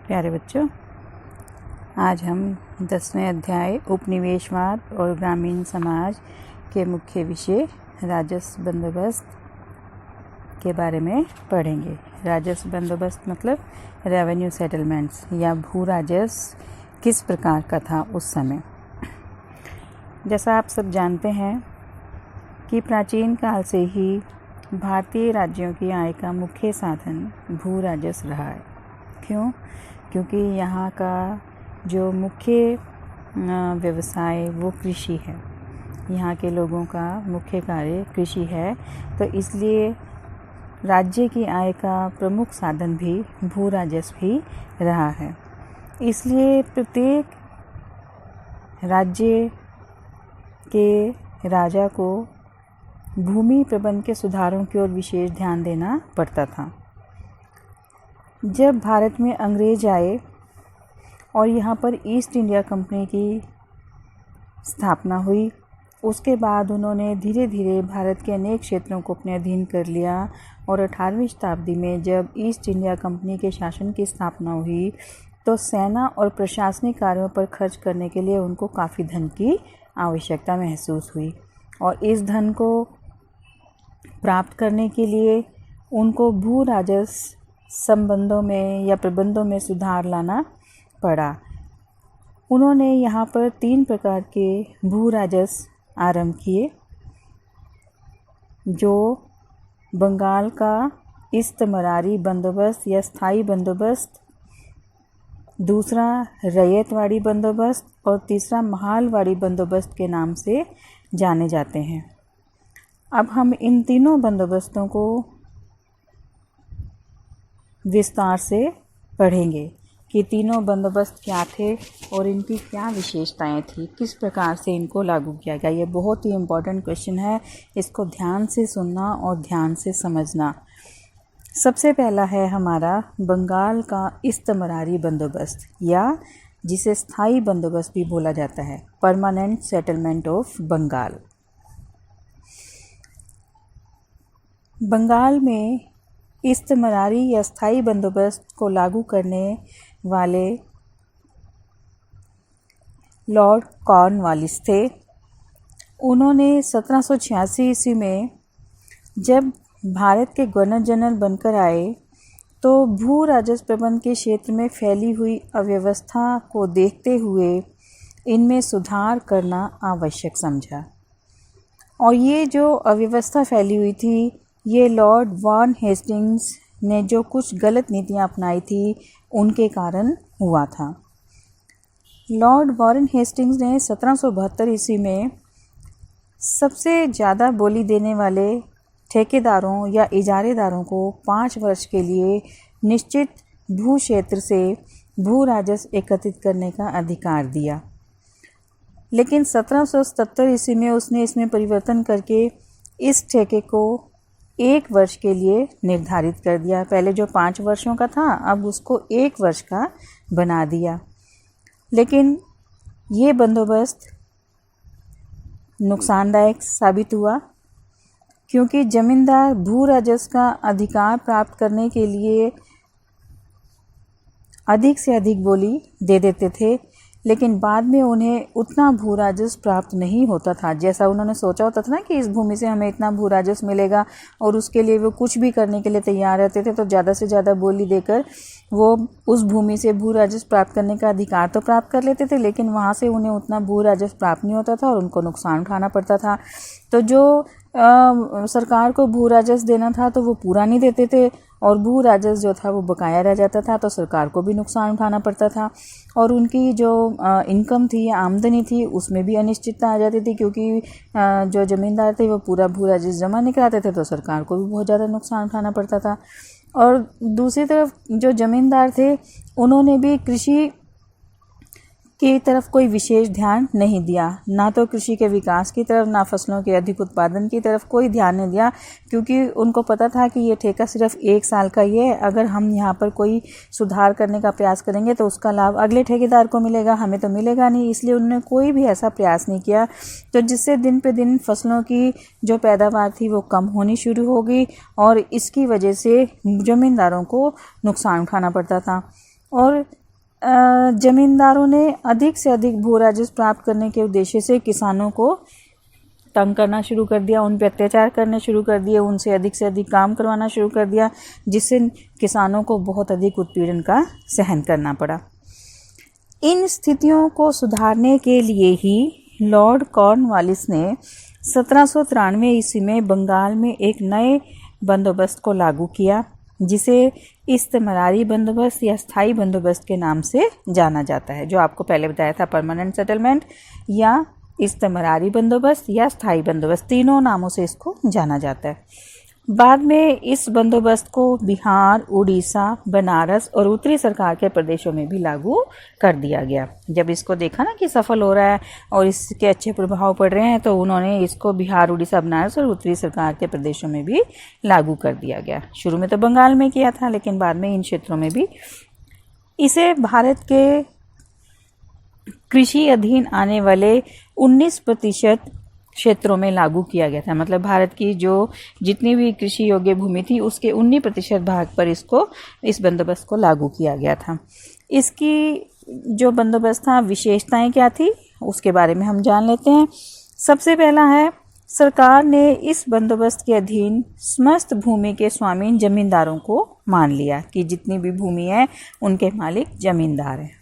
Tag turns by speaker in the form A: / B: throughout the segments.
A: प्यारे बच्चों, आज हम 10वें अध्याय उपनिवेशवाद और ग्रामीण समाज के मुख्य विषय राजस्व बंदोबस्त के बारे में पढ़ेंगे। राजस्व बंदोबस्त मतलब रेवेन्यू सेटलमेंट्स या भू राजस्व किस प्रकार का था उस समय। जैसा आप सब जानते हैं कि प्राचीन काल से ही भारतीय राज्यों की आय का मुख्य साधन भू राजस्व रहा है। क्यों? क्योंकि यहाँ का जो मुख्य व्यवसाय वो कृषि है। यहाँ के लोगों का मुख्य कार्य कृषि है, तो इसलिए राज्य की आय का प्रमुख साधन भी भू राजस्व ही रहा है। इसलिए प्रत्येक राज्य के राजा को भूमि प्रबंध के सुधारों की ओर विशेष ध्यान देना पड़ता था। जब भारत में अंग्रेज आए और यहाँ पर ईस्ट इंडिया कंपनी की स्थापना हुई, उसके बाद उन्होंने धीरे धीरे भारत के अनेक क्षेत्रों को अपने अधीन कर लिया और 18वीं शताब्दी में जब ईस्ट इंडिया कंपनी के शासन की स्थापना हुई तो सेना और प्रशासनिक कार्यों पर खर्च करने के लिए उनको काफ़ी धन की आवश्यकता महसूस हुई और इस धन को प्राप्त करने के लिए उनको भू राजस्व संबंधों में या प्रबंधों में सुधार लाना पड़ा। उन्होंने यहाँ पर 3 प्रकार के भू राजस्व आरंभ किए, जो बंगाल का इस्तमरारी बंदोबस्त या स्थायी बंदोबस्त, दूसरा रैयतवाड़ी बंदोबस्त और तीसरा महालवाड़ी बंदोबस्त के नाम से जाने जाते हैं। अब हम इन तीनों बंदोबस्तों को विस्तार से पढ़ेंगे कि तीनों बंदोबस्त क्या थे और इनकी क्या विशेषताएं थी, किस प्रकार से इनको लागू किया गया। ये बहुत ही इम्पोर्टेंट क्वेश्चन है, इसको ध्यान से सुनना और ध्यान से समझना। सबसे पहला है हमारा बंगाल का इस्तमरारी बंदोबस्त या जिसे स्थायी बंदोबस्त भी बोला जाता है, permanent settlement of Bengal. Bengal में इस्तमरारी या स्थायी बंदोबस्त को लागू करने वाले लॉर्ड कॉर्नवालिस थे। उन्होंने 1786 ईस्वी में जब भारत के गवर्नर जनरल बनकर आए तो भू राजस्व प्रबंध के क्षेत्र में फैली हुई अव्यवस्था को देखते हुए इनमें सुधार करना आवश्यक समझा। और ये जो अव्यवस्था फैली हुई थी, ये लॉर्ड वॉरेन हेस्टिंग्स ने जो कुछ गलत नीतियां अपनाई थी उनके कारण हुआ था। लॉर्ड वॉरेन हेस्टिंग्स ने 1772 ईस्वी में सबसे ज़्यादा बोली देने वाले ठेकेदारों या इजारेदारों को 5 वर्ष के लिए निश्चित भू क्षेत्र से भू राजस्व एकत्रित करने का अधिकार दिया। लेकिन 1777 ईस्वी में उसने इसमें परिवर्तन करके इस ठेके को 1 वर्ष के लिए निर्धारित कर दिया। पहले जो 5 वर्षों का था, अब उसको 1 वर्ष का बना दिया। लेकिन ये बंदोबस्त नुकसानदायक साबित हुआ, क्योंकि जमींदार भू राजस्व का अधिकार प्राप्त करने के लिए अधिक से अधिक बोली दे देते थे, लेकिन बाद में उन्हें उतना भू राजस्व प्राप्त नहीं होता था जैसा उन्होंने सोचा होता था ना कि इस भूमि से हमें इतना भू राजस्व मिलेगा, और उसके लिए वो कुछ भी करने के लिए तैयार रहते थे। तो ज़्यादा से ज़्यादा बोली देकर वो उस भूमि से भू राजस्व प्राप्त करने का अधिकार तो प्राप्त कर लेते थे, लेकिन वहाँ से उन्हें उतना भू राजस्व प्राप्त नहीं होता था और उनको नुकसान उठाना पड़ता था। तो जो सरकार को भू राजस्व देना था तो वो पूरा नहीं देते थे, और भू राजस्व जो था वो बकाया रह जाता था, तो सरकार को भी नुकसान उठाना पड़ता था। और उनकी जो इनकम थी या आमदनी थी उसमें भी अनिश्चितता आ जाती थी, क्योंकि जो ज़मींदार थे वो पूरा भू राजस्व जमा नहीं कराते थे, तो सरकार को भी बहुत ज़्यादा नुकसान उठाना पड़ता था। और दूसरी तरफ जो ज़मींदार थे उन्होंने भी कृषि की तरफ कोई विशेष ध्यान नहीं दिया, ना तो कृषि के विकास की तरफ, ना फसलों के अधिक उत्पादन की तरफ कोई ध्यान नहीं दिया, क्योंकि उनको पता था कि ये ठेका सिर्फ 1 साल का ही है। अगर हम यहाँ पर कोई सुधार करने का प्रयास करेंगे तो उसका लाभ अगले ठेकेदार को मिलेगा, हमें तो मिलेगा नहीं। इसलिए उन्होंने कोई भी ऐसा प्रयास नहीं किया, तो जिससे दिन पे दिन फसलों की जो पैदावार थी वो कम होनी शुरू हो गई और इसकी वजह से ज़मींदारों को नुकसान उठाना पड़ता था। और जमींदारों ने अधिक से अधिक भू राजस्व प्राप्त करने के उद्देश्य से किसानों को तंग करना शुरू कर दिया, उन पर अत्याचार करने शुरू कर दिए, उनसे अधिक काम करवाना शुरू कर दिया, जिससे किसानों को बहुत अधिक उत्पीड़न का सहन करना पड़ा। इन स्थितियों को सुधारने के लिए ही लॉर्ड कॉर्नवालिस ने 1793 ईस्वी में बंगाल में एक नए बंदोबस्त को लागू किया, जिसे इस्तेमरारी बंदोबस्त या स्थायी बंदोबस्त के नाम से जाना जाता है। जो आपको पहले बताया था, परमानेंट सेटलमेंट या इस्तेमरारी बंदोबस्त या स्थायी बंदोबस्त, तीनों नामों से इसको जाना जाता है। बाद में इस बंदोबस्त को बिहार, उड़ीसा, बनारस और उत्तरी सरकार के प्रदेशों में भी लागू कर दिया गया। जब इसको देखा ना कि सफल हो रहा है और इसके अच्छे प्रभाव पड़ रहे हैं, तो उन्होंने इसको बिहार, उड़ीसा, बनारस और उत्तरी सरकार के प्रदेशों में भी लागू कर दिया गया। शुरू में तो बंगाल में किया था, लेकिन बाद में इन क्षेत्रों में भी। इसे भारत के कृषि अधीन आने वाले 19% क्षेत्रों में लागू किया गया था। मतलब भारत की जो जितनी भी कृषि योग्य भूमि थी, उसके 19% भाग पर इस बंदोबस्त को लागू किया गया था। इसकी जो बंदोबस्त था, विशेषताएं क्या थी, उसके बारे में हम जान लेते हैं। सबसे पहला है, सरकार ने इस बंदोबस्त के अधीन समस्त भूमि के स्वामी जमींदारों को मान लिया कि जितनी भी भूमि है उनके मालिक जमींदार हैं,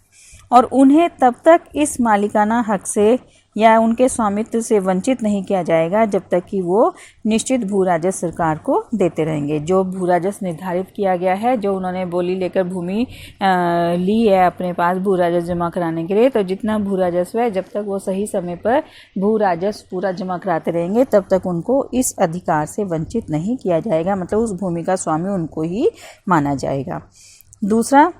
A: और उन्हें तब तक इस मालिकाना हक से या उनके स्वामित्व से वंचित नहीं किया जाएगा जब तक कि वो निश्चित भू राजस्व सरकार को देते रहेंगे। जो भू राजस्व निर्धारित किया गया है, जो उन्होंने बोली लेकर भूमि ली है अपने पास भू राजस्व जमा कराने के लिए, तो जितना भू राजस्व है, जब तक वो सही समय पर भू राजस्व पूरा जमा कराते रहेंगे, तब तक उनको इस अधिकार से वंचित नहीं किया जाएगा। मतलब उस भूमि का स्वामी उनको ही माना जाएगा। दूसरा,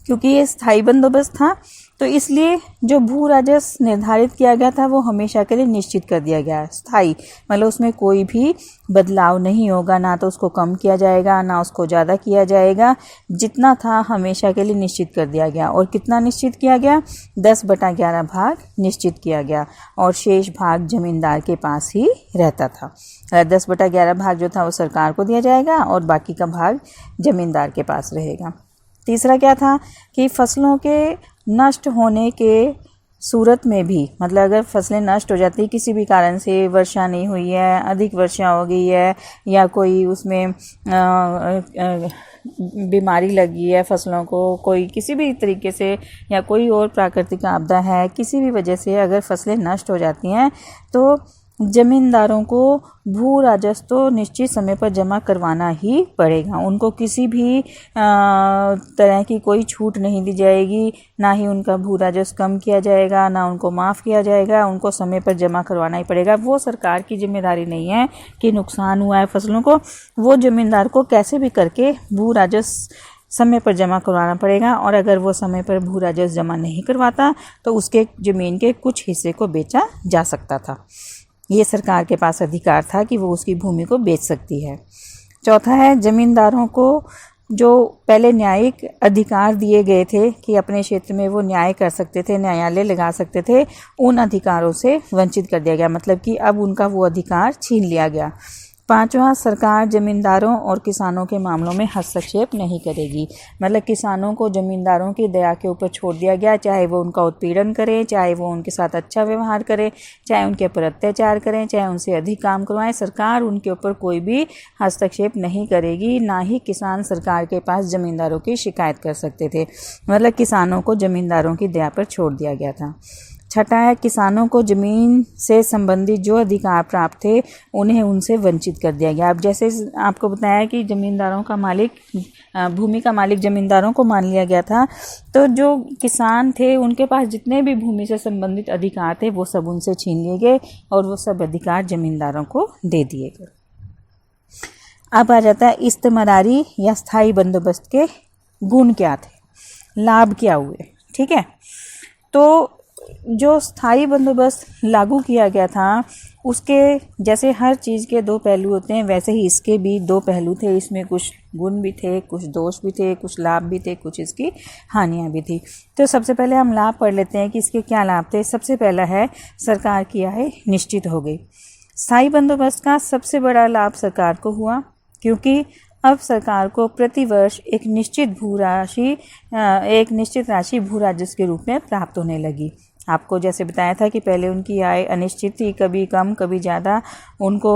A: क्योंकि ये स्थायी बंदोबस्त था, तो इसलिए जो भू राजस्व निर्धारित किया गया था वो हमेशा के लिए निश्चित कर दिया गया। स्थायी मतलब उसमें कोई भी बदलाव नहीं होगा, ना तो उसको कम किया जाएगा ना उसको ज़्यादा किया जाएगा। जितना था हमेशा के लिए निश्चित कर दिया गया। और कितना निश्चित किया गया? 10/11 भाग निश्चित किया गया, और शेष भाग जमींदार के पास ही रहता था। 10/11 भाग जो था वो सरकार को दिया जाएगा और बाकी का भाग जमींदार के पास रहेगा। तीसरा क्या था कि फसलों के नष्ट होने के सूरत में भी, मतलब अगर फसलें नष्ट हो जाती किसी भी कारण से, वर्षा नहीं हुई है, अधिक वर्षा हो गई है, या कोई उसमें बीमारी लगी है फसलों को, कोई किसी भी तरीके से, या कोई और प्राकृतिक आपदा है, किसी भी वजह से अगर फसलें नष्ट हो जाती हैं, तो जमींदारों को भू राजस्व तो निश्चित समय पर जमा करवाना ही पड़ेगा। उनको किसी भी तरह की कोई छूट नहीं दी जाएगी, ना ही उनका भू राजस्व कम किया जाएगा, ना उनको माफ़ किया जाएगा। उनको समय पर जमा करवाना ही पड़ेगा। वो सरकार की जिम्मेदारी नहीं है कि नुकसान हुआ है फसलों को, वो जमींदार को कैसे भी करके भू राजस्व समय पर जमा करवाना पड़ेगा। और अगर वो समय पर भू राजस्व जमा नहीं करवाता तो उसके ज़मीन के कुछ हिस्से को बेचा जा सकता था। ये सरकार के पास अधिकार था कि वो उसकी भूमि को बेच सकती है। चौथा है, जमींदारों को जो पहले न्यायिक अधिकार दिए गए थे कि अपने क्षेत्र में वो न्याय कर सकते थे, न्यायालय लगा सकते थे, उन अधिकारों से वंचित कर दिया गया। मतलब कि अब उनका वो अधिकार छीन लिया गया। पांचवा, सरकार जमींदारों और किसानों के मामलों में हस्तक्षेप नहीं करेगी। मतलब किसानों को जमींदारों की दया के ऊपर छोड़ दिया गया, चाहे वो उनका उत्पीड़न करें, चाहे वो उनके साथ अच्छा व्यवहार करें, चाहे उनके ऊपर अत्याचार करें, चाहे उनसे अधिक काम करवाएं, सरकार उनके ऊपर कोई भी हस्तक्षेप नहीं करेगी। ना ही किसान सरकार के पास जमींदारों की शिकायत कर सकते थे। मतलब किसानों को जमींदारों की दया पर छोड़ दिया गया था। छठा है, किसानों को ज़मीन से संबंधित जो अधिकार प्राप्त थे उन्हें उनसे वंचित कर दिया गया। अब जैसे आपको बताया कि जमींदारों का मालिक, भूमि का मालिक जमींदारों को मान लिया गया था, तो जो किसान थे उनके पास जितने भी भूमि से संबंधित अधिकार थे वो सब उनसे छीन लिए गए और वो सब अधिकार जमींदारों को दे दिए गए। अब आ जाता है इस्तेमरारी या स्थायी बंदोबस्त के गुण क्या थे, लाभ क्या हुए। ठीक है, तो जो स्थायी बंदोबस्त लागू किया गया था उसके जैसे हर चीज़ के दो पहलू होते हैं, वैसे ही इसके भी दो पहलू थे। इसमें कुछ गुण भी थे, कुछ दोष भी थे, कुछ लाभ भी थे, कुछ इसकी हानियां भी थी। तो सबसे पहले हम लाभ पढ़ लेते हैं कि इसके क्या लाभ थे। सबसे पहला है, सरकार की आय निश्चित हो गई। स्थायी बंदोबस्त का सबसे बड़ा लाभ सरकार को हुआ, क्योंकि अब सरकार को प्रतिवर्ष एक निश्चित राशि भू राजस्व के रूप में प्राप्त होने लगी। आपको जैसे बताया था कि पहले उनकी आय अनिश्चित थी, कभी कम कभी ज़्यादा उनको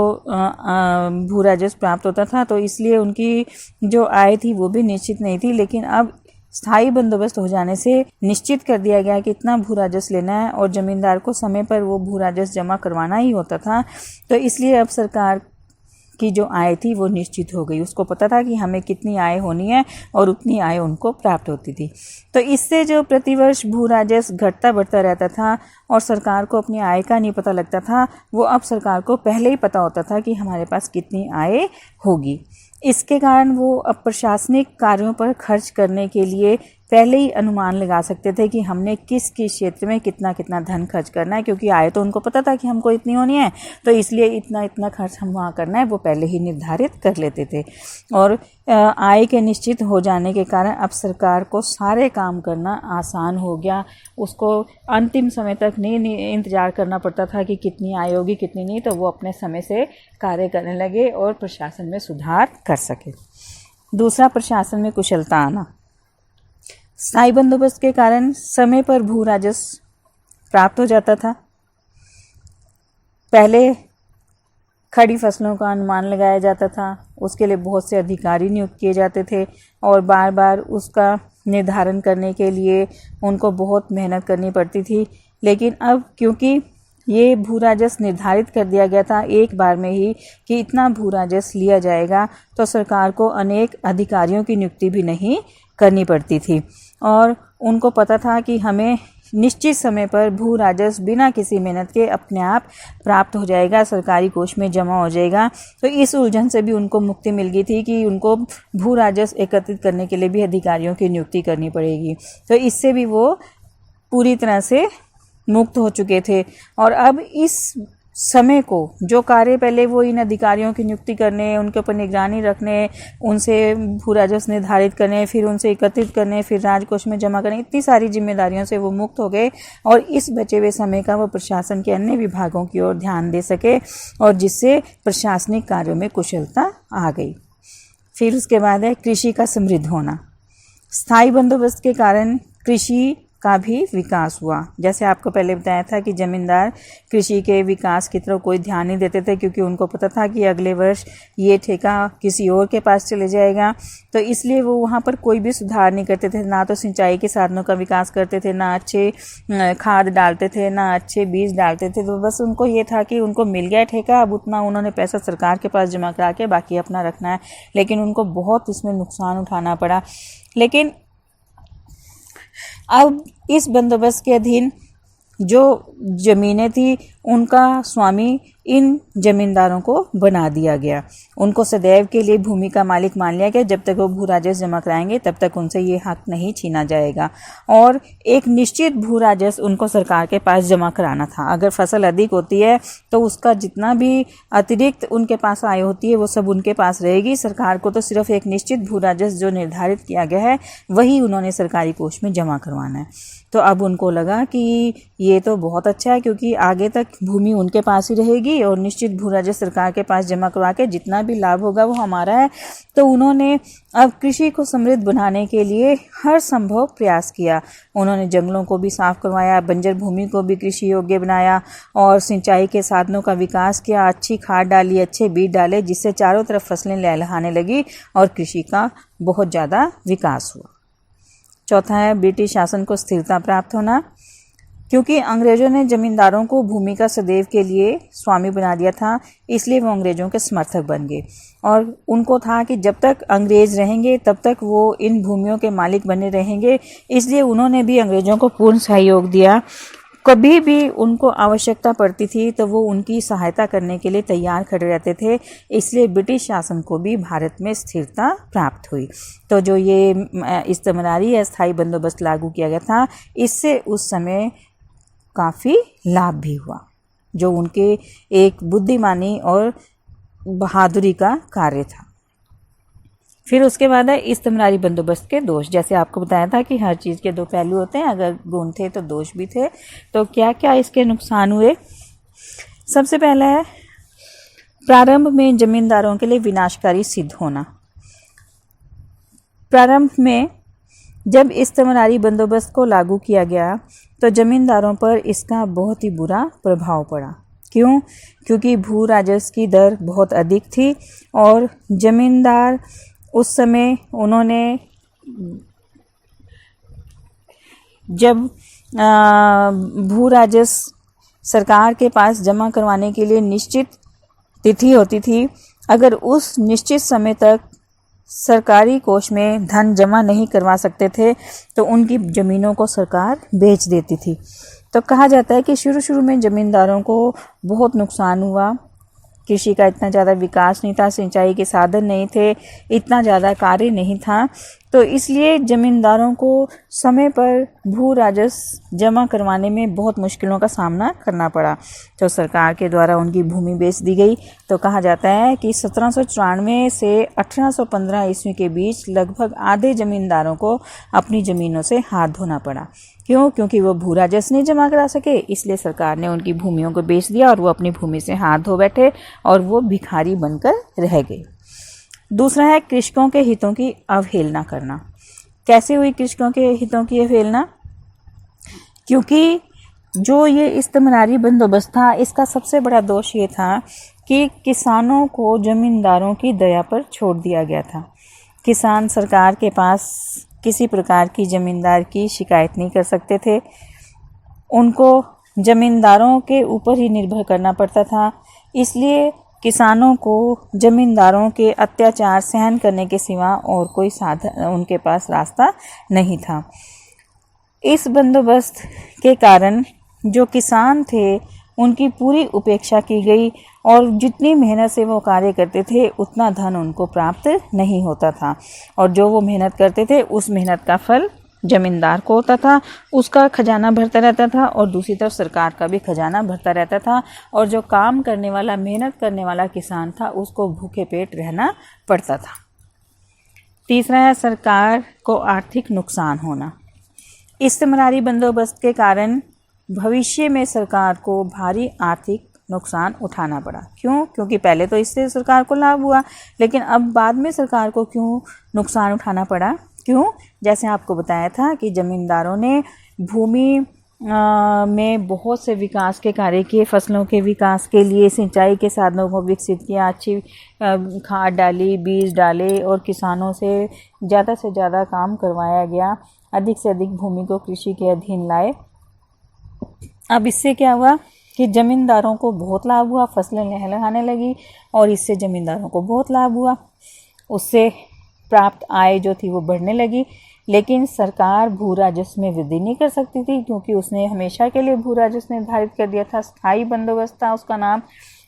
A: भू राजस्व प्राप्त होता था, तो इसलिए उनकी जो आय थी वो भी निश्चित नहीं थी। लेकिन अब स्थायी बंदोबस्त हो जाने से निश्चित कर दिया गया कि इतना भू राजस्व लेना है और ज़मींदार को समय पर वो भू राजस्व जमा करवाना ही होता था। तो इसलिए अब सरकार की जो आय थी वो निश्चित हो गई। उसको पता था कि हमें कितनी आय होनी है और उतनी आय उनको प्राप्त होती थी। तो इससे जो प्रतिवर्ष भू राजस्व घटता बढ़ता रहता था और सरकार को अपनी आय का नहीं पता लगता था, वो अब सरकार को पहले ही पता होता था कि हमारे पास कितनी आय होगी। इसके कारण वो अब प्रशासनिक कार्यों पर खर्च करने के लिए पहले ही अनुमान लगा सकते थे कि हमने किस किस क्षेत्र में कितना कितना धन खर्च करना है, क्योंकि आय तो उनको पता था कि हमको इतनी होनी है, तो इसलिए इतना इतना खर्च हम वहाँ करना है वो पहले ही निर्धारित कर लेते थे। और आय के निश्चित हो जाने के कारण अब सरकार को सारे काम करना आसान हो गया। उसको अंतिम समय तक नहीं इंतज़ार करना पड़ता था कि कितनी आय होगी कितनी नहीं, तो वो अपने समय से कार्य करने लगे और प्रशासन में सुधार कर सके। दूसरा, प्रशासन में कुशलता आना। स्थायी बंदोबस्त के कारण समय पर भू राजस्व प्राप्त हो जाता था। पहले खड़ी फसलों का अनुमान लगाया जाता था, उसके लिए बहुत से अधिकारी नियुक्त किए जाते थे और बार बार उसका निर्धारण करने के लिए उनको बहुत मेहनत करनी पड़ती थी। लेकिन अब क्योंकि ये भू राजस्व निर्धारित कर दिया गया था एक बार में ही कि इतना भू राजस्व लिया जाएगा, तो सरकार को अनेक अधिकारियों की नियुक्ति भी नहीं करनी पड़ती थी और उनको पता था कि हमें निश्चित समय पर भू राजस्व बिना किसी मेहनत के अपने आप प्राप्त हो जाएगा, सरकारी कोष में जमा हो जाएगा। तो इस उलझन से भी उनको मुक्ति मिल गई थी कि उनको भू राजस्व एकत्रित करने के लिए भी अधिकारियों की नियुक्ति करनी पड़ेगी। तो इससे भी वो पूरी तरह से मुक्त हो चुके थे। और अब इस समय को जो कार्य पहले वो इन अधिकारियों की नियुक्ति करने, उनके ऊपर निगरानी रखने, उनसे भू राजस्व निर्धारित करने, फिर उनसे एकत्रित करने, फिर राजकोष में जमा करने, इतनी सारी जिम्मेदारियों से वो मुक्त हो गए और इस बचे हुए समय का वो प्रशासन के अन्य विभागों की ओर ध्यान दे सके और जिससे प्रशासनिक कार्यों में कुशलता आ गई। फिर उसके बाद है कृषि का समृद्ध होना। स्थायी बंदोबस्त के कारण कृषि का भी विकास हुआ। जैसे आपको पहले बताया था कि जमींदार कृषि के विकास की तरफ कोई ध्यान नहीं देते थे, क्योंकि उनको पता था कि अगले वर्ष ये ठेका किसी और के पास चले जाएगा। तो इसलिए वो वहाँ पर कोई भी सुधार नहीं करते थे, ना तो सिंचाई के साधनों का विकास करते थे, ना अच्छे खाद डालते थे, ना अच्छे बीज डालते थे। तो बस उनको ये था कि उनको मिल गया ठेका, अब उतना उन्होंने पैसा सरकार के पास जमा करा के बाकी अपना रखना है। लेकिन उनको बहुत इसमें नुकसान उठाना पड़ा। लेकिन अब इस बंदोबस्त के अधीन जो ज़मीनें थी उनका स्वामी इन जमींदारों को बना दिया गया। उनको सदैव के लिए भूमि का मालिक मान लिया गया। जब तक वो भू राजस्व जमा कराएंगे तब तक उनसे ये हक नहीं छीना जाएगा और एक निश्चित भू राजस्व उनको सरकार के पास जमा कराना था। अगर फसल अधिक होती है तो उसका जितना भी अतिरिक्त उनके पास आय होती है वो सब उनके पास रहेगी। सरकार को तो सिर्फ एक निश्चित भू राजस्व जो निर्धारित किया गया है वही उन्होंने सरकारी कोष में जमा करवाना है। तो अब उनको लगा कि ये तो बहुत अच्छा है, क्योंकि आगे तक भूमि उनके पास ही रहेगी और निश्चित भू राजस्व सरकार के पास जमा करवा के जितना भी लाभ होगा वो हमारा है। तो उन्होंने अब कृषि को समृद्ध बनाने के लिए हर संभव प्रयास किया। उन्होंने जंगलों को भी साफ करवाया, बंजर भूमि को भी कृषि योग्य बनाया और सिंचाई के साधनों का विकास किया, अच्छी खाद डाली, अच्छे बीज डाले, जिससे चारों तरफ फसलें लहलहाने लगी और कृषि का बहुत ज़्यादा विकास हुआ। चौथा है ब्रिटिश शासन को स्थिरता प्राप्त होना। क्योंकि अंग्रेजों ने जमींदारों को भूमि का सदैव के लिए स्वामी बना दिया था, इसलिए वो अंग्रेजों के समर्थक बन गए और उनको था कि जब तक अंग्रेज रहेंगे तब तक वो इन भूमियों के मालिक बने रहेंगे। इसलिए उन्होंने भी अंग्रेजों को पूर्ण सहयोग दिया। कभी भी उनको आवश्यकता पड़ती थी तो वो उनकी सहायता करने के लिए तैयार खड़े रहते थे। इसलिए ब्रिटिश शासन को भी भारत में स्थिरता प्राप्त हुई। तो जो ये इस्तेमारी या स्थायी बंदोबस्त लागू किया गया था, इससे उस समय काफ़ी लाभ भी हुआ, जो उनके एक बुद्धिमानी और बहादुरी का कार्य था। फिर उसके बाद है इस्तेमारी बंदोबस्त के दोष। जैसे आपको बताया था कि हर चीज़ के दो पहलू होते हैं, अगर गुण थे तो दोष भी थे। तो क्या क्या इसके नुकसान हुए? सबसे पहला है प्रारंभ में जमींदारों के लिए विनाशकारी सिद्ध होना। प्रारंभ में जब इस्तेमारी बंदोबस्त को लागू किया गया तो जमींदारों पर इसका बहुत ही बुरा प्रभाव पड़ा। क्यों? क्योंकि भू राजस्व की दर बहुत अधिक थी और जमींदार उस समय उन्होंने जब भू राजस्व सरकार के पास जमा करवाने के लिए निश्चित तिथि होती थी, अगर उस निश्चित समय तक सरकारी कोष में धन जमा नहीं करवा सकते थे तो उनकी ज़मीनों को सरकार बेच देती थी। तो कहा जाता है कि शुरू में ज़मींदारों को बहुत नुकसान हुआ। कृषि का इतना ज़्यादा विकास नहीं था, सिंचाई के साधन नहीं थे, इतना ज़्यादा कार्य नहीं था, तो इसलिए ज़मींदारों को समय पर भू राजस्व जमा करवाने में बहुत मुश्किलों का सामना करना पड़ा। तो सरकार के द्वारा उनकी भूमि बेच दी गई। तो कहा जाता है कि 1794 से 1815 ईस्वी के बीच लगभग आधे ज़मींदारों को अपनी ज़मीनों से हाथ धोना पड़ा। क्यों? क्योंकि वो भू राजस्व नहीं जमा करा सके, इसलिए सरकार ने उनकी भूमियों को बेच दिया और वो अपनी भूमि से हाथ धो बैठे और वो भिखारी बनकर रह गए। दूसरा है कृषकों के हितों की अवहेलना करना। कैसे हुई कृषकों के हितों की अवहेलना? क्योंकि जो ये इस्तेमारी बंदोबस्त था, इसका सबसे बड़ा दोष ये था कि किसानों को जमींदारों की दया पर छोड़ दिया गया था। किसान सरकार के पास किसी प्रकार की ज़मींदार की शिकायत नहीं कर सकते थे, उनको ज़मींदारों के ऊपर ही निर्भर करना पड़ता था। इसलिए किसानों को ज़मींदारों के अत्याचार सहन करने के सिवा और कोई साधन उनके पास रास्ता नहीं था। इस बंदोबस्त के कारण जो किसान थे उनकी पूरी उपेक्षा की गई और जितनी मेहनत से वो कार्य करते थे उतना धन उनको प्राप्त नहीं होता था, और जो वो मेहनत करते थे उस मेहनत का फल जमींदार को होता था, उसका खजाना भरता रहता था और दूसरी तरफ सरकार का भी खजाना भरता रहता था, और जो काम करने वाला मेहनत करने वाला किसान था उसको भूखे पेट रहना पड़ता था। तीसरा है सरकार को आर्थिक नुकसान होना। इस्तेमारी बंदोबस्त के कारण भविष्य में सरकार को भारी आर्थिक नुकसान उठाना पड़ा। क्यों? क्योंकि पहले तो इससे सरकार को लाभ हुआ, लेकिन अब बाद में सरकार को क्यों नुकसान उठाना पड़ा? क्यों? जैसे आपको बताया था कि ज़मींदारों ने भूमि में बहुत से विकास के कार्य किए, फसलों के विकास के लिए सिंचाई के साधनों को विकसित किया, अच्छी खाद डाली, बीज डाले और किसानों से ज़्यादा काम करवाया गया, अधिक से अधिक भूमि को कृषि के अधीन लाए। अब इससे क्या हुआ कि ज़मींदारों को बहुत लाभ हुआ, फसलें लहलहाने लगी और इससे ज़मींदारों को बहुत लाभ हुआ, उससे प्राप्त आय जो थी वो बढ़ने लगी। लेकिन सरकार भू राजस्व में वृद्धि नहीं कर सकती थी, क्योंकि उसने हमेशा के लिए भू राजस्व निर्धारित कर दिया था, स्थायी बंदोबस्त था उसका नाम,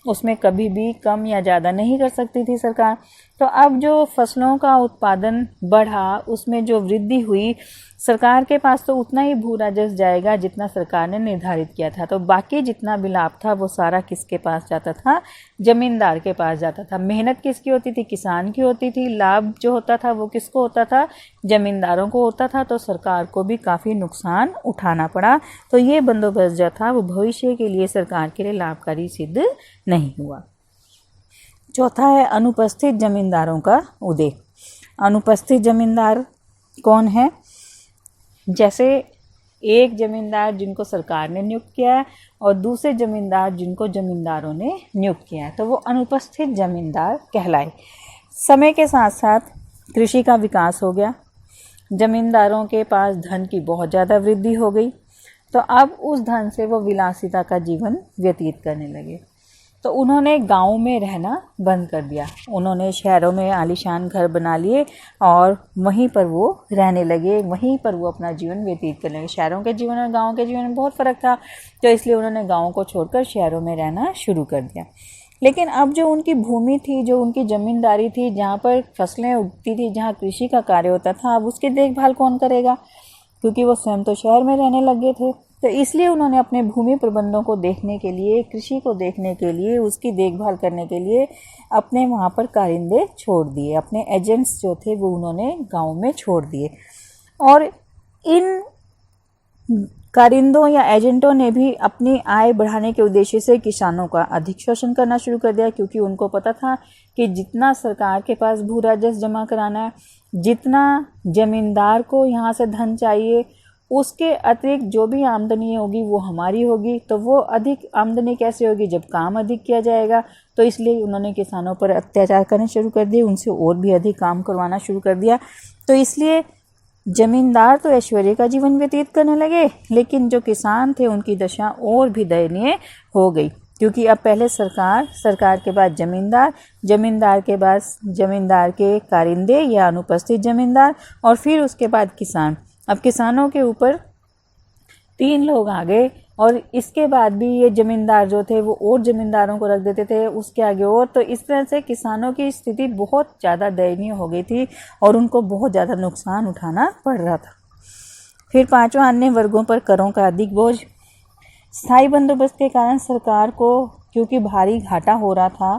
A: उसमें कभी भी कम या ज़्यादा नहीं कर सकती थी सरकार। तो अब जो फसलों का उत्पादन बढ़ा, उसमें जो वृद्धि हुई, सरकार के पास तो उतना ही भू राजस्व जाएगा जितना सरकार ने निर्धारित किया था, तो बाकी जितना भी लाभ था वो सारा किसके पास जाता था? जमींदार के पास जाता था। मेहनत किसकी होती थी? किसान की होती थी। लाभ जो होता था वो किसको होता था? जमींदारों को होता था। तो सरकार को भी काफ़ी नुकसान उठाना पड़ा। तो ये बंदोबस्त जो था वो भविष्य के लिए सरकार के लिए लाभकारी सिद्ध नहीं हुआ। चौथा है अनुपस्थित जमींदारों का उदय। अनुपस्थित जमींदार कौन है? जैसे एक जमींदार जिनको सरकार ने नियुक्त किया है और दूसरे जमींदार जिनको जमींदारों ने नियुक्त किया है, तो वो अनुपस्थित जमींदार कहलाए। समय के साथ साथ कृषि का विकास हो गया, जमींदारों के पास धन की बहुत ज़्यादा वृद्धि हो गई, तो अब उस धन से वो विलासिता का जीवन व्यतीत करने लगे। तो उन्होंने गाँव में रहना बंद कर दिया, उन्होंने शहरों में आलीशान घर बना लिए और वहीं पर वो रहने लगे, वहीं पर वो अपना जीवन व्यतीत करने लगे। शहरों के जीवन और गाँव के जीवन में बहुत फ़र्क था, तो इसलिए उन्होंने गाँव को छोड़कर शहरों में रहना शुरू कर दिया। लेकिन अब जो उनकी भूमि थी, जो उनकी ज़मींदारी थी, जहाँ पर फसलें उगती थी, जहाँ कृषि का कार्य होता था, अब उसकी देखभाल कौन करेगा? क्योंकि वो स्वयं तो शहर में रहने लगे थे। तो इसलिए उन्होंने अपने भूमि प्रबंधों को देखने के लिए, कृषि को देखने के लिए, उसकी देखभाल करने के लिए अपने वहाँ पर कारिंदे छोड़ दिए, अपने एजेंट्स जो थे वो उन्होंने गाँव में छोड़ दिए। और इन कारिंदों या एजेंटों ने भी अपनी आय बढ़ाने के उद्देश्य से किसानों का अधिक शोषण करना शुरू कर दिया, क्योंकि उनको पता था कि जितना सरकार के पास भू राजस्व जमा कराना है, जितना जमींदार को यहाँ से धन चाहिए, उसके अतिरिक्त जो भी आमदनी होगी वो हमारी होगी। तो वो अधिक आमदनी कैसे होगी, जब काम अधिक किया जाएगा। तो इसलिए उन्होंने किसानों पर अत्याचार करने शुरू कर दिए, उनसे और भी अधिक काम करवाना शुरू कर दिया। तो इसलिए जमींदार तो ऐश्वर्य का जीवन व्यतीत करने लगे, लेकिन जो किसान थे उनकी दशा और भी दयनीय हो गई, क्योंकि अब पहले सरकार के बाद जमींदार के बाद जमींदार के कारिंदे या अनुपस्थित जमींदार, और फिर उसके बाद किसान। अब किसानों के ऊपर 3 लोग आ गए, और इसके बाद भी ये जमींदार जो थे वो और जमींदारों को रख देते थे उसके आगे और। तो इस तरह से किसानों की स्थिति बहुत ज़्यादा दयनीय हो गई थी और उनको बहुत ज़्यादा नुकसान उठाना पड़ रहा था। फिर 5वां, अन्य वर्गों पर करों का अधिक बोझ। स्थायी बंदोबस्त के कारण सरकार को क्योंकि भारी घाटा हो रहा था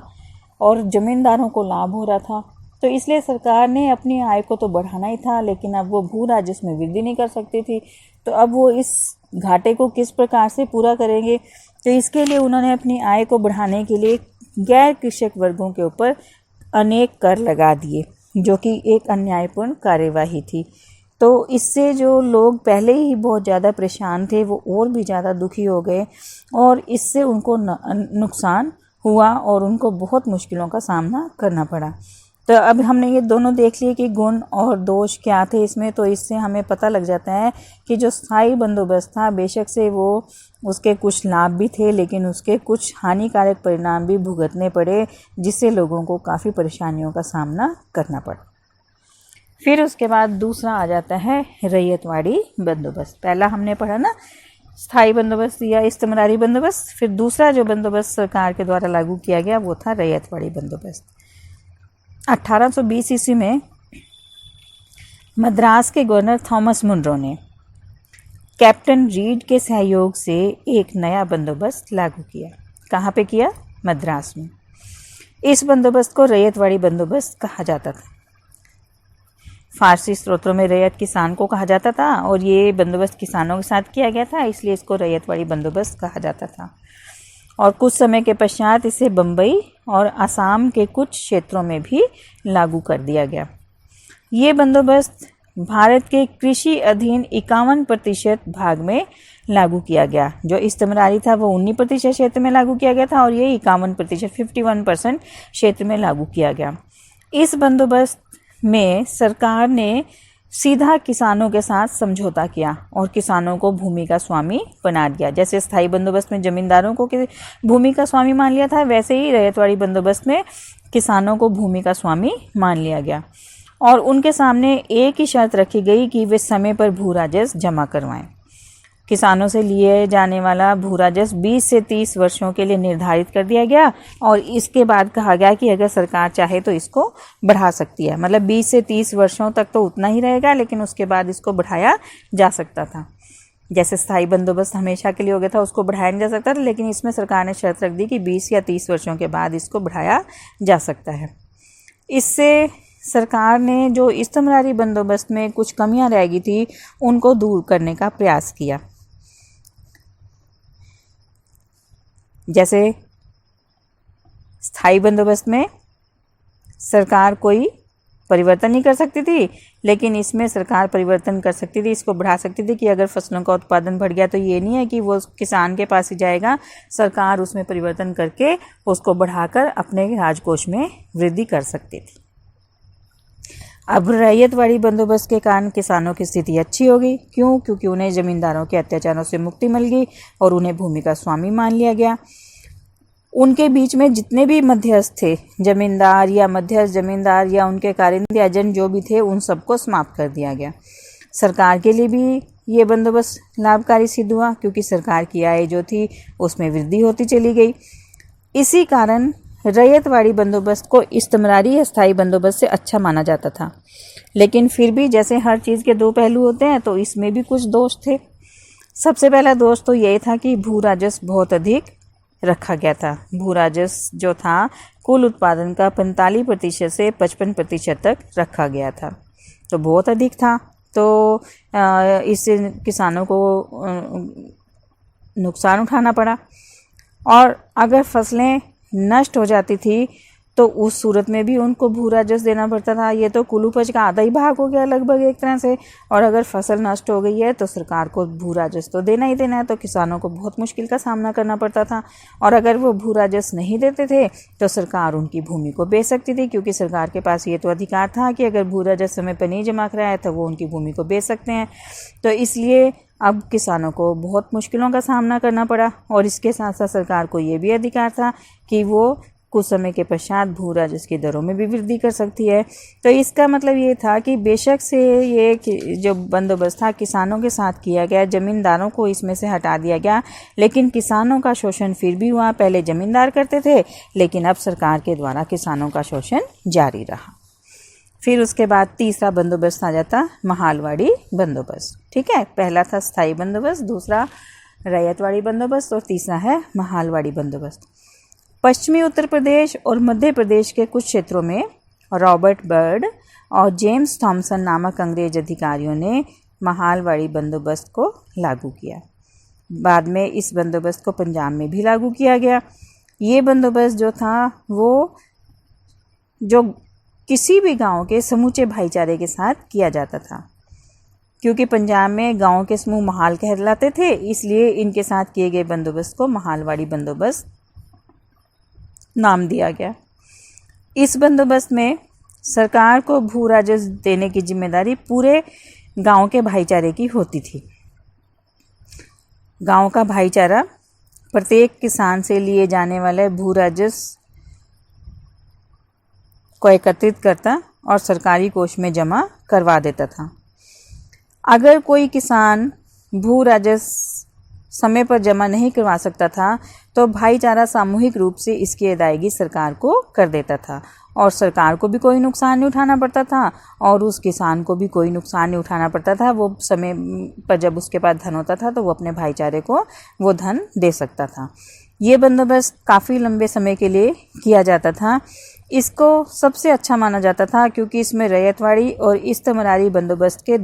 A: और जमींदारों को लाभ हो रहा था, तो इसलिए सरकार ने अपनी आय को तो बढ़ाना ही था, लेकिन अब वो भू राजस्व में वृद्धि नहीं कर सकती थी। तो अब वो इस घाटे को किस प्रकार से पूरा करेंगे, तो इसके लिए उन्होंने अपनी आय को बढ़ाने के लिए गैर कृषक वर्गों के ऊपर अनेक कर लगा दिए, जो कि एक अन्यायपूर्ण कार्यवाही थी। तो इससे जो लोग पहले ही बहुत ज़्यादा परेशान थे वो और भी ज़्यादा दुखी हो गए, और इससे उनको नुकसान हुआ और उनको बहुत मुश्किलों का सामना करना पड़ा। तो अब हमने ये दोनों देख लिए कि गुण और दोष क्या थे इसमें। तो इससे हमें पता लग जाता है कि जो स्थायी बंदोबस्त था, बेशक से वो उसके कुछ लाभ भी थे, लेकिन उसके कुछ हानिकारक परिणाम भी भुगतने पड़े, जिससे लोगों को काफ़ी परेशानियों का सामना करना पड़ा। फिर उसके बाद दूसरा आ जाता है रैयतवाड़ी बंदोबस्त। पहला हमने पढ़ा ना स्थायी बंदोबस्त या इस्तेमरारी बंदोबस्त, फिर दूसरा जो बंदोबस्त सरकार के द्वारा लागू किया गया वो था रैयतवाड़ी बंदोबस्त। 1820 ईस्वी में मद्रास के गवर्नर थॉमस मुनरो ने कैप्टन रीड के सहयोग से एक नया बंदोबस्त लागू किया। कहाँ पे किया? मद्रास में। इस बंदोबस्त को रैयतवाड़ी बंदोबस्त कहा जाता था। फारसी स्रोतों में रैयत किसान को कहा जाता था, और ये बंदोबस्त किसानों के साथ किया गया था, इसलिए इसको रैयतवाड़ी बंदोबस्त कहा जाता था। और कुछ समय के पश्चात इसे बम्बई और असम के कुछ क्षेत्रों में भी लागू कर दिया गया। ये बंदोबस्त भारत के कृषि अधीन 51% भाग में लागू किया गया। जो इस्तेमरारी था वो 19% क्षेत्र में लागू किया गया था, और ये 51% 51% क्षेत्र में लागू किया गया। इस बंदोबस्त में सरकार ने सीधा किसानों के साथ समझौता किया और किसानों को भूमि का स्वामी बना दिया। जैसे स्थायी बंदोबस्त में जमींदारों को भूमि का स्वामी मान लिया था, वैसे ही रैयतवाड़ी बंदोबस्त में किसानों को भूमि का स्वामी मान लिया गया, और उनके सामने एक ही शर्त रखी गई कि वे समय पर भू राजस्व जमा करवाएं। किसानों से लिए जाने वाला भू राजस्व 20 से 30 वर्षों के लिए निर्धारित कर दिया गया, और इसके बाद कहा गया कि अगर सरकार चाहे तो इसको बढ़ा सकती है। मतलब 20 से 30 वर्षों तक तो उतना ही रहेगा, लेकिन उसके बाद इसको बढ़ाया जा सकता था। जैसे स्थायी बंदोबस्त हमेशा के लिए हो गया था, उसको बढ़ाया नहीं जा सकता था, लेकिन इसमें सरकार ने शर्त रख दी कि 20 या 30 वर्षों के बाद इसको बढ़ाया जा सकता है। इससे सरकार ने जो इस्तेमरारी बंदोबस्त में कुछ कमियां रह गई थी उनको दूर करने का प्रयास किया। जैसे स्थायी बंदोबस्त में सरकार कोई परिवर्तन नहीं कर सकती थी, लेकिन इसमें सरकार परिवर्तन कर सकती थी, इसको बढ़ा सकती थी कि अगर फसलों का उत्पादन बढ़ गया तो ये नहीं है कि वो किसान के पास ही जाएगा, सरकार उसमें परिवर्तन करके उसको बढ़ाकर अपने राजकोष में वृद्धि कर सकती थी। अब रैयतवाड़ी बंदोबस्त के कारण किसानों की स्थिति अच्छी हो गई। क्यों? क्योंकि उन्हें जमींदारों के अत्याचारों से मुक्ति मिल गई और उन्हें भूमि का स्वामी मान लिया गया। उनके बीच में जितने भी मध्यस्थ थे, जमींदार या मध्यस्थ जमींदार या उनके कारिंदे एजेंट जो भी थे, उन सबको समाप्त कर दिया गया। सरकार के लिए भी ये बंदोबस्त लाभकारी सिद्ध हुआ, क्योंकि सरकार की आय जो थी उसमें वृद्धि होती चली गई। इसी कारण रैयतवाड़ी बंदोबस्त को इस्तेमरारी या स्थायी बंदोबस्त से अच्छा माना जाता था। लेकिन फिर भी जैसे हर चीज़ के दो पहलू होते हैं, तो इसमें भी कुछ दोष थे। सबसे पहला दोष तो यही था कि भू राजस्व बहुत अधिक रखा गया था। भू राजस्व जो था कुल उत्पादन का 45% से 55% तक रखा गया था, तो बहुत अधिक था। तो इससे किसानों को नुकसान उठाना पड़ा। और अगर फसलें नष्ट हो जाती थी तो उस सूरत में भी उनको भू राजस्व देना पड़ता था। ये तो कुल उपज का आधा ही भाग हो गया लगभग एक तरह से। और अगर फसल नष्ट हो गई है तो सरकार को भू राजस्व तो देना ही देना है, तो किसानों को बहुत मुश्किल का सामना करना पड़ता था। और अगर वो भू राजस्व नहीं देते थे तो सरकार उनकी भूमि को बेच सकती थी, क्योंकि सरकार के पास ये तो अधिकार था कि अगर भू राजस्व समय पर नहीं जमा कराया तो वो उनकी भूमि को बेच सकते हैं। तो इसलिए अब किसानों को बहुत मुश्किलों का सामना करना पड़ा। और इसके साथ साथ सरकार को ये भी अधिकार था कि वो कुछ समय के पश्चात भू राजस्व की दरों में भी वृद्धि कर सकती है। तो इसका मतलब ये था कि बेशक से ये जो बंदोबस्त था किसानों के साथ किया गया, ज़मींदारों को इसमें से हटा दिया गया, लेकिन किसानों का शोषण फिर भी हुआ। पहले ज़मींदार करते थे, लेकिन अब सरकार के द्वारा किसानों का शोषण जारी रहा। फिर उसके बाद तीसरा बंदोबस्त आ जाता महालवाड़ी बंदोबस्त। ठीक है, पहला था स्थायी बंदोबस्त, दूसरा रैयतवाड़ी बंदोबस्त और तीसरा है महालवाड़ी बंदोबस्त। पश्चिमी उत्तर प्रदेश और मध्य प्रदेश के कुछ क्षेत्रों में रॉबर्ट बर्ड और जेम्स थॉमसन नामक अंग्रेज अधिकारियों ने महालवाड़ी बंदोबस्त को लागू किया। बाद में इस बंदोबस्त को पंजाब में भी लागू किया गया। ये बंदोबस्त जो था वो जो किसी भी गांव के समूचे भाईचारे के साथ किया जाता था, क्योंकि पंजाब में गांव के समूह महाल कहलाते थे, इसलिए इनके साथ किए गए बंदोबस्त को महालवाड़ी बंदोबस्त नाम दिया गया। इस बंदोबस्त में सरकार को भू राजस्व देने की जिम्मेदारी पूरे गांव के भाईचारे की होती थी। गांव का भाईचारा प्रत्येक किसान से लिए जाने वाले भू राजस्व को एकत्रित करता और सरकारी कोष में जमा करवा देता था। अगर कोई किसान भू राजस्व समय पर जमा नहीं करवा सकता था तो भाईचारा सामूहिक रूप से इसकी अदायगी सरकार को कर देता था, और सरकार को भी कोई नुकसान नहीं उठाना पड़ता था और उस किसान को भी कोई नुकसान नहीं उठाना पड़ता था। वो समय पर जब उसके पास धन होता था तो वो अपने भाईचारे को वो धन दे सकता था। ये बंदोबस्त काफ़ी लंबे समय के लिए किया जाता था। इसको सबसे अच्छा माना जाता था क्योंकि इसमें रैयतवाड़ी और इस्तमरारी बंदोबस्त के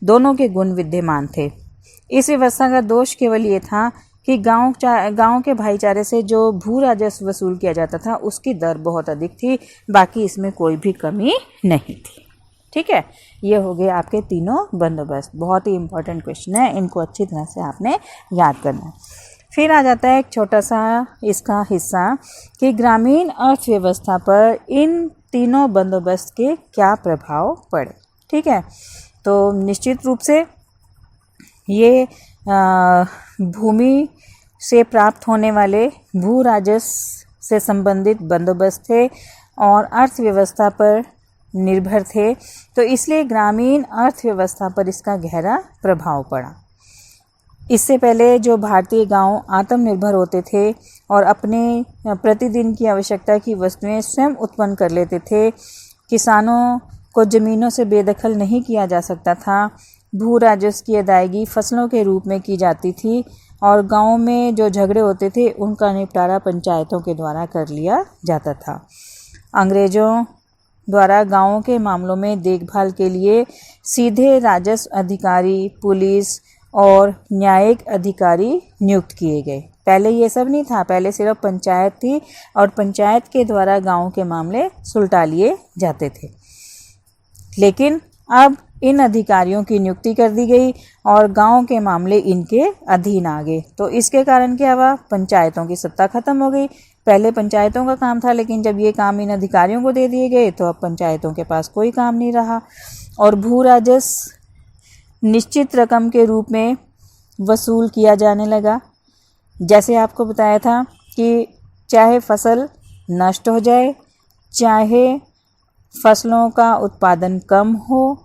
A: दोनों के गुण विद्यमान थे। इस व्यवस्था का दोष केवल ये था कि गांव के भाईचारे से जो भू राजस्व वसूल किया जाता था उसकी दर बहुत अधिक थी, बाकी इसमें कोई भी कमी नहीं थी। ठीक है, ये हो गए आपके तीनों बंदोबस्त। बहुत ही इंपॉर्टेंट क्वेश्चन है, इनको अच्छी तरह से आपने याद करना है। फिर आ जाता है एक छोटा सा इसका हिस्सा कि ग्रामीण अर्थव्यवस्था पर इन तीनों बंदोबस्त के क्या प्रभाव पड़े। ठीक है, तो निश्चित रूप से ये भूमि से प्राप्त होने वाले भू राजस्व से संबंधित बंदोबस्त थे और अर्थव्यवस्था पर निर्भर थे, तो इसलिए ग्रामीण अर्थव्यवस्था पर इसका गहरा प्रभाव पड़ा। इससे पहले जो भारतीय गांव आत्मनिर्भर होते थे और अपने प्रतिदिन की आवश्यकता की वस्तुएं स्वयं उत्पन्न कर लेते थे, किसानों को ज़मीनों से बेदखल नहीं किया जा सकता था, भू राजस्व की अदायगी फसलों के रूप में की जाती थी और गाँव में जो झगड़े होते थे उनका निपटारा पंचायतों के द्वारा कर लिया जाता था। अंग्रेज़ों द्वारा गाँवों के मामलों में देखभाल के लिए सीधे राजस्व अधिकारी, पुलिस और न्यायिक अधिकारी नियुक्त किए गए। पहले ये सब नहीं था, पहले सिर्फ पंचायत थी और पंचायत के द्वारा गाँव के मामले सुलटा लिए जाते थे। लेकिन अब इन अधिकारियों की नियुक्ति कर दी गई और गांव के मामले इनके अधीन आ गए। तो इसके कारण क्या हुआ, पंचायतों की सत्ता खत्म हो गई। पहले पंचायतों का काम था, लेकिन जब ये काम इन अधिकारियों को दे दिए गए तो अब पंचायतों के पास कोई काम नहीं रहा और भू राजस्व निश्चित रकम के रूप में वसूल किया जाने लगा। जैसे आपको बताया था कि चाहे फसल नष्ट हो जाए, चाहे फसलों का उत्पादन कम हो,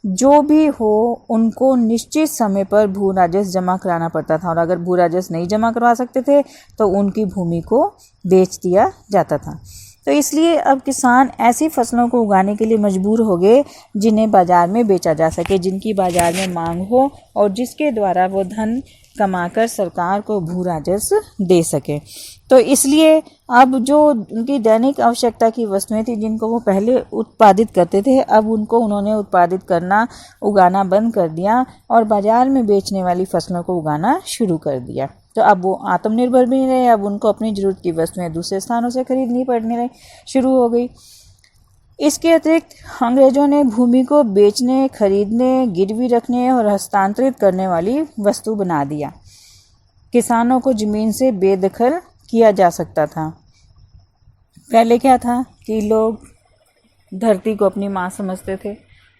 A: जो भी हो, उनको निश्चित समय पर भू राजस्व जमा कराना पड़ता था और अगर भू राजस्व नहीं जमा करवा सकते थे तो उनकी भूमि को बेच दिया जाता था। तो इसलिए अब किसान ऐसी फसलों को उगाने के लिए मजबूर हो गए जिन्हें बाज़ार में बेचा जा सके, जिनकी बाज़ार में मांग हो और जिसके द्वारा वो धन कमाकर सरकार को भू राजस्व दे सके। तो इसलिए अब जो उनकी दैनिक आवश्यकता की वस्तुएं थी जिनको वो पहले उत्पादित करते थे, अब उन्होंने उत्पादित करना, उगाना बंद कर दिया और बाज़ार में बेचने वाली फसलों को उगाना शुरू कर दिया। तो अब वो आत्मनिर्भर भी नहीं रहे, अब उनको अपनी ज़रूरत की वस्तुएं दूसरे स्थानों से खरीदनी पड़ने शुरू हो गई। इसके अतिरिक्त अंग्रेज़ों ने भूमि को बेचने, खरीदने, गिरवी रखने और हस्तांतरित करने वाली वस्तु बना दिया। किसानों को ज़मीन से बेदखल किया जा सकता था। पहले क्या था कि लोग धरती को अपनी माँ समझते थे,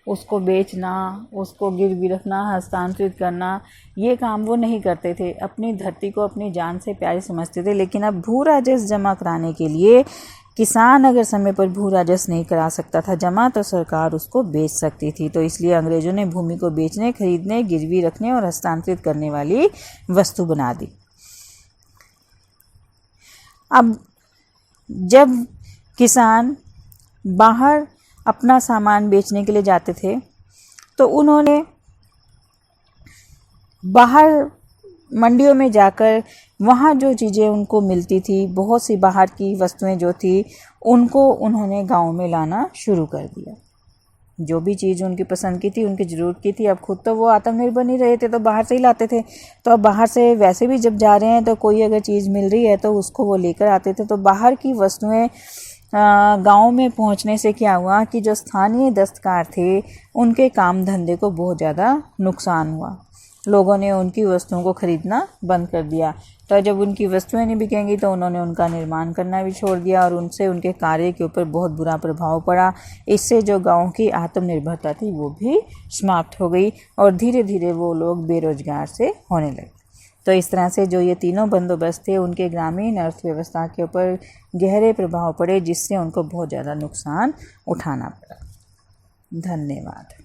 A: उसको बेचना, उसको गिरवी रखना, हस्तांतरित करना, ये काम वो नहीं करते थे। अपनी धरती को अपनी जान से प्यारी समझते थे। लेकिन अब भू राजस्व जमा कराने के लिए किसान अगर समय पर भू राजस्व नहीं करा सकता था जमा, तो सरकार उसको बेच सकती थी। तो इसलिए अंग्रेज़ों ने भूमि को बेचने, खरीदने, गिरवी रखने और हस्तांतरित करने वाली वस्तु बना दी। अब जब किसान बाहर अपना सामान बेचने के लिए जाते थे तो उन्होंने बाहर मंडियों में जाकर वहाँ जो चीज़ें उनको मिलती थी, बहुत सी बाहर की वस्तुएं जो थी, उनको उन्होंने गांव में लाना शुरू कर दिया। जो भी चीज़ उनकी पसंद की थी, उनकी ज़रूरत की थी, अब खुद तो वो आत्मनिर्भर नहीं रहे थे तो बाहर से ही लाते थे। तो अब बाहर से वैसे भी जब जा रहे हैं तो कोई अगर चीज़ मिल रही है तो उसको वो लेकर आते थे। तो बाहर की वस्तुएं गांव में पहुंचने से क्या हुआ कि जो स्थानीय दस्तकार थे उनके काम धंधे को बहुत ज़्यादा नुकसान हुआ। लोगों ने उनकी वस्तुओं को खरीदना बंद कर दिया। तो जब उनकी वस्तुएं नहीं बिकेंगी तो उन्होंने उनका निर्माण करना भी छोड़ दिया और उनसे उनके कार्य के ऊपर बहुत बुरा प्रभाव पड़ा। इससे जो गांव की आत्मनिर्भरता थी वो भी समाप्त हो गई और धीरे धीरे वो लोग बेरोजगार से होने लगे। तो इस तरह से जो ये तीनों बंदोबस्त थे उनके ग्रामीण अर्थव्यवस्था के ऊपर गहरे प्रभाव पड़े, जिससे उनको बहुत ज़्यादा नुकसान उठाना पड़ा। धन्यवाद।